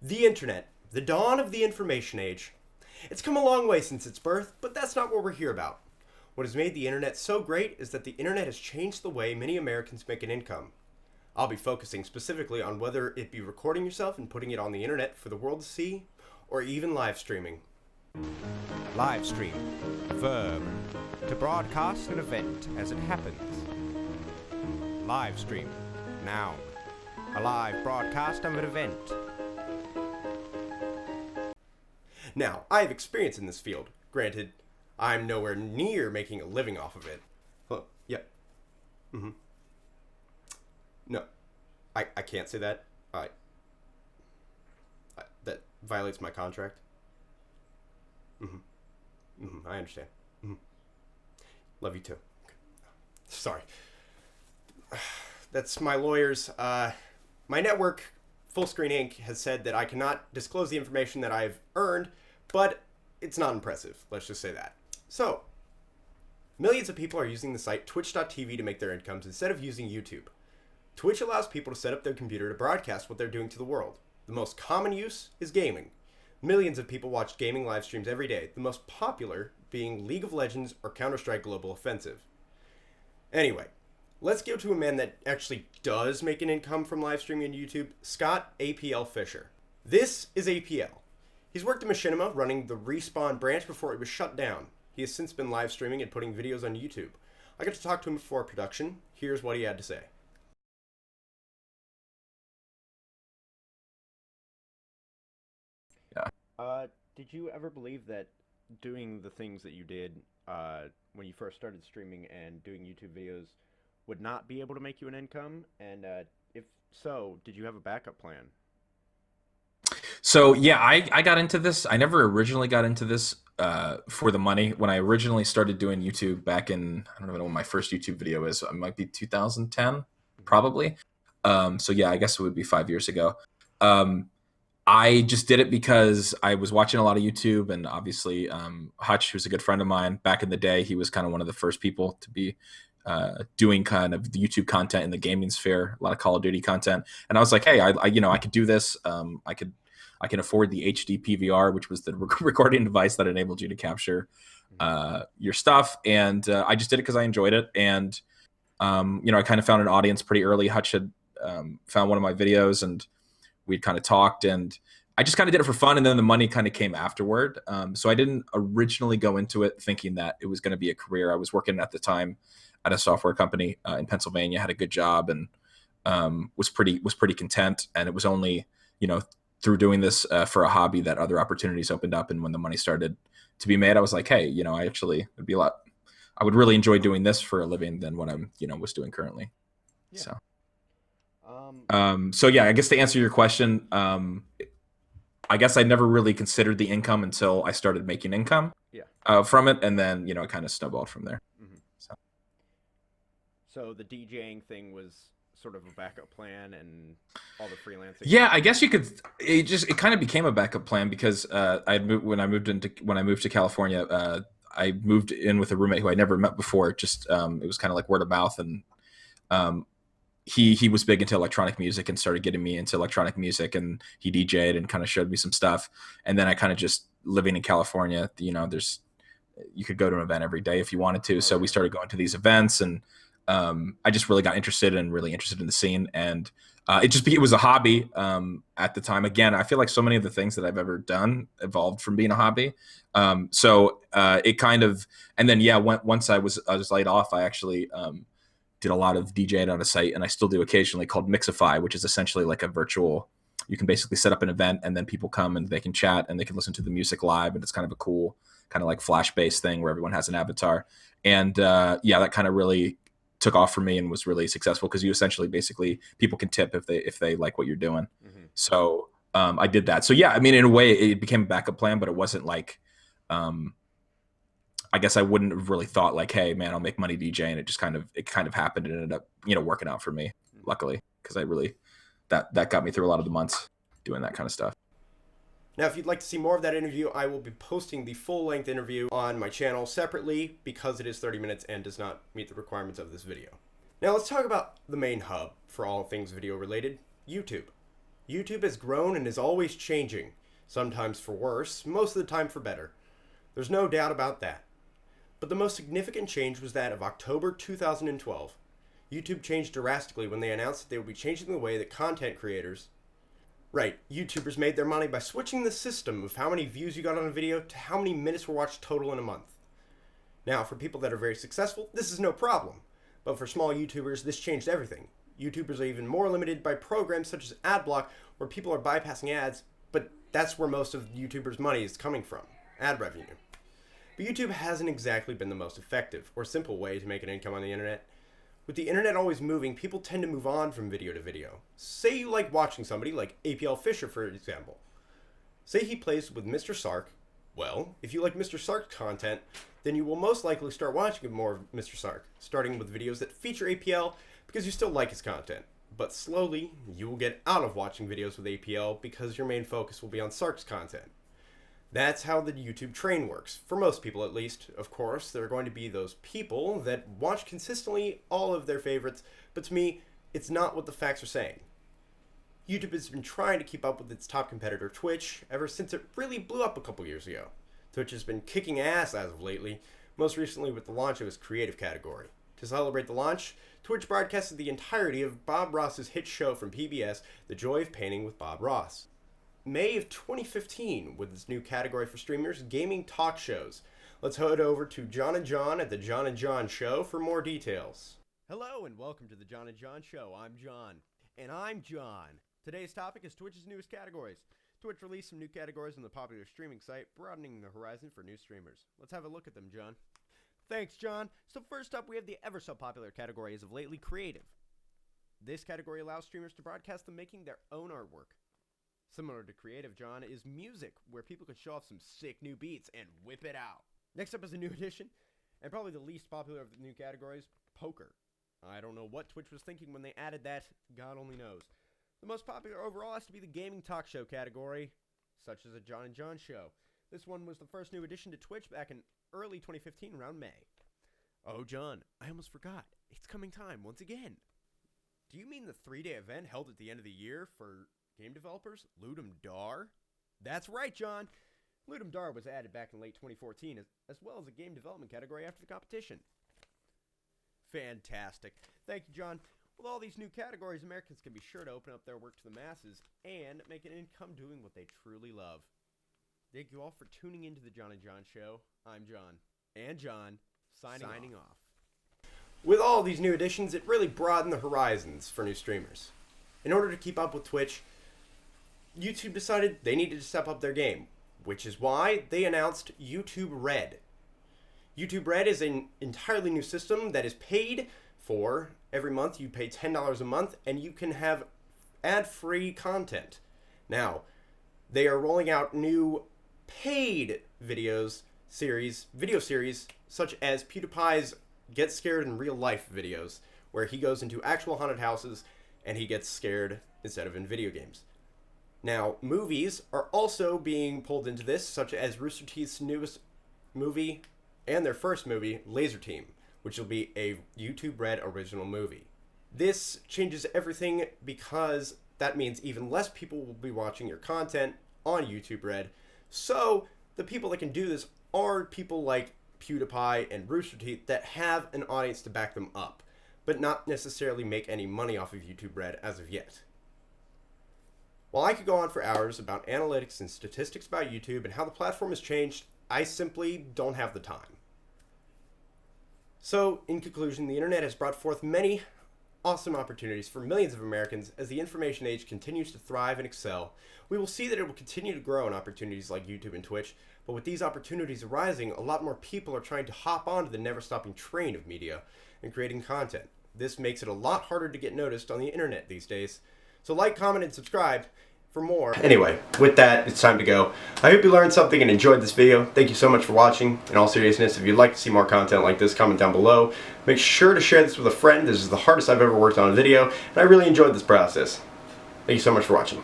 The internet, the dawn of the information age. It's come a long way since its birth, but that's not what we're here about. What has made the internet so great is that the internet has changed the way many Americans make an income. I'll be focusing specifically on whether it be recording yourself and putting it on the internet for the world to see, or even live streaming. Live stream. Verb. To broadcast an event as it happens. Live stream. Noun. A live broadcast of an event. Now, I have experience in this field. Granted, I'm nowhere near making a living off of it. Hello? Yep. No. I can't say that. That violates my contract. I understand. Love you too. Okay. Sorry. That's my lawyer's. My network, Fullscreen Inc., has said that I cannot disclose the information that I've earned, but it's not impressive. Let's just say that. So, millions of people are using the site twitch.tv to make their incomes instead of using YouTube. Twitch allows people to set up their computer to broadcast what they're doing to the world. The most common use is gaming. Millions of people watch gaming live streams every day, the most popular being League of Legends or Counter-Strike Global Offensive. Anyway, let's go to a man that actually does make an income from live streaming on YouTube, Scott APLFisher. This is APL. He's worked at Machinima running the Respawn branch before it was shut down. He has since been live streaming and putting videos on YouTube. I got to talk to him before production. Here's what he had to say. Did you ever believe that doing the things that you did when you first started streaming and doing YouTube videos would not be able to make you an income? And if so, did you have a backup plan? So yeah, I got into this. I never originally got into this for the money. When I originally started doing YouTube back in, I don't even know when my first YouTube video is. It might be 2010, probably. So yeah, I guess it would be 5 years ago. I just did it because I was watching a lot of YouTube, and obviously Hutch, who's a good friend of mine back in the day, he was kind of one of the first people to be doing kind of the YouTube content in the gaming sphere, a lot of Call of Duty content. And I was like, hey, I could do this. I can afford the HD PVR, which was the recording device that enabled you to capture your stuff. And I just did it because I enjoyed it. And I kind of found an audience pretty early. Hutch had found one of my videos, and we'd kind of talked, and I just kind of did it for fun. And then the money kind of came afterward. So I didn't originally go into it thinking that it was going to be a career. I was working at the time at a software company in Pennsylvania, had a good job, and was pretty content. And it was only, through doing this for a hobby that other opportunities opened up. And when the money started to be made, I was like, hey, I would really enjoy doing this for a living than what I'm, was doing currently. Yeah. So yeah, I guess to answer your question, I guess I never really considered the income until I started making income from it. And then, it kind of snowballed from there. So the DJing thing was sort of a backup plan, and all the freelancing. Yeah, I guess you could. It kind of became a backup plan because when I moved to California, I moved in with a roommate who I never met before. Just it was kind of like word of mouth, and he was big into electronic music and started getting me into electronic music, and he DJ'd and kind of showed me some stuff. And then I kind of just living in California, you could go to an event every day if you wanted to. So we started going to these events, and I just really got interested in the scene. And it was a hobby at the time. Again, I feel like so many of the things that I've ever done evolved from being a hobby. So it kind of, and then, yeah, once I was laid off, I actually did a lot of DJing on a site, and I still do occasionally, called Mixify, which is essentially like a virtual, you can basically set up an event and then people come and they can chat and they can listen to the music live. And it's kind of a cool kind of like Flash-based thing where everyone has an avatar. And yeah, that kind of really took off for me and was really successful because you essentially basically people can tip if they like what you're doing. So I did that. So yeah, I mean, in a way it became a backup plan, but it wasn't like, I guess I wouldn't have really thought like, hey man, I'll make money DJing. It kind of happened and ended up, working out for me, luckily, because I really, that got me through a lot of the months doing that kind of stuff. Now, if you'd like to see more of that interview, I will be posting the full-length interview on my channel separately because it is 30 minutes and does not meet the requirements of this video. Now, let's talk about the main hub for all things video related, YouTube. YouTube has grown and is always changing, sometimes for worse, most of the time for better. There's no doubt about that. But the most significant change was that of October 2012. YouTube changed drastically when they announced that they would be changing the way that content creators, YouTubers made their money by switching the system of how many views you got on a video to how many minutes were watched total in a month. Now, for people that are very successful, this is no problem. But for small YouTubers, this changed everything. YouTubers are even more limited by programs such as AdBlock, where people are bypassing ads, but that's where most of YouTubers' money is coming from, ad revenue. But YouTube hasn't exactly been the most effective or simple way to make an income on the internet. With the internet always moving, people tend to move on from video to video. Say you like watching somebody like APLFisher, for example. Say he plays with Mr. Sark. Well, if you like Mr. Sark's content, then you will most likely start watching more of Mr. Sark, starting with videos that feature APL because you still like his content. But slowly, you will get out of watching videos with APL because your main focus will be on Sark's content. That's how the YouTube train works, for most people at least. Of course, there are going to be those people that watch consistently all of their favorites, but to me, it's not what the facts are saying. YouTube has been trying to keep up with its top competitor, Twitch, ever since it really blew up a couple years ago. Twitch has been kicking ass as of lately, most recently with the launch of its creative category. To celebrate the launch, Twitch broadcasted the entirety of Bob Ross's hit show from PBS, The Joy of Painting with Bob Ross. May of 2015 with this new category for streamers, gaming talk shows. Let's head over to John and John at the John and John Show for more details. Hello and welcome to the John and John Show. I'm John. And I'm John. Today's topic is Twitch's newest categories. Twitch released some new categories on the popular streaming site, broadening the horizon for new streamers. Let's have a look at them, John. Thanks, John. So first up, we have the ever so popular category as of lately, creative. This category allows streamers to broadcast them making their own artwork. Similar to creative, John, is music, where people can show off some sick new beats and whip it out. Next up is a new addition, and probably the least popular of the new categories, poker. I don't know what Twitch was thinking when they added that, God only knows. The most popular overall has to be the gaming talk show category, such as a John and John Show. This one was the first new addition to Twitch back in early 2015, around May. Oh, John, I almost forgot. It's coming time once again. Do you mean the 3-day event held at the end of the year for game developers, Ludum Dare? That's right, John. Ludum Dare was added back in late 2014, as well as a game development category after the competition. Fantastic. Thank you, John. With all these new categories, Americans can be sure to open up their work to the masses and make an income doing what they truly love. Thank you all for tuning into the John and John Show. I'm John. And John, signing off. With all these new additions, it really broadened the horizons for new streamers. In order to keep up with Twitch, YouTube decided they needed to step up their game, which is why they announced YouTube Red. YouTube Red is an entirely new system that is paid for. Every month you pay $10 a month and you can have ad-free content. Now, they are rolling out new paid video series such as PewDiePie's Get Scared in Real Life videos, where he goes into actual haunted houses and he gets scared instead of in video games. Now, movies are also being pulled into this, such as Rooster Teeth's newest movie and their first movie, Laser Team, which will be a YouTube Red original movie. This changes everything because that means even less people will be watching your content on YouTube Red. So the people that can do this are people like PewDiePie and Rooster Teeth that have an audience to back them up, but not necessarily make any money off of YouTube Red as of yet. While I could go on for hours about analytics and statistics about YouTube and how the platform has changed, I simply don't have the time. So, in conclusion, the internet has brought forth many awesome opportunities for millions of Americans as the information age continues to thrive and excel. We will see that it will continue to grow in opportunities like YouTube and Twitch, but with these opportunities arising, a lot more people are trying to hop onto the never-stopping train of media and creating content. This makes it a lot harder to get noticed on the internet these days. So like, comment, and subscribe for more. Anyway, with that, it's time to go. I hope you learned something and enjoyed this video. Thank you so much for watching. In all seriousness, if you'd like to see more content like this, comment down below. Make sure to share this with a friend. This is the hardest I've ever worked on a video, and I really enjoyed this process. Thank you so much for watching.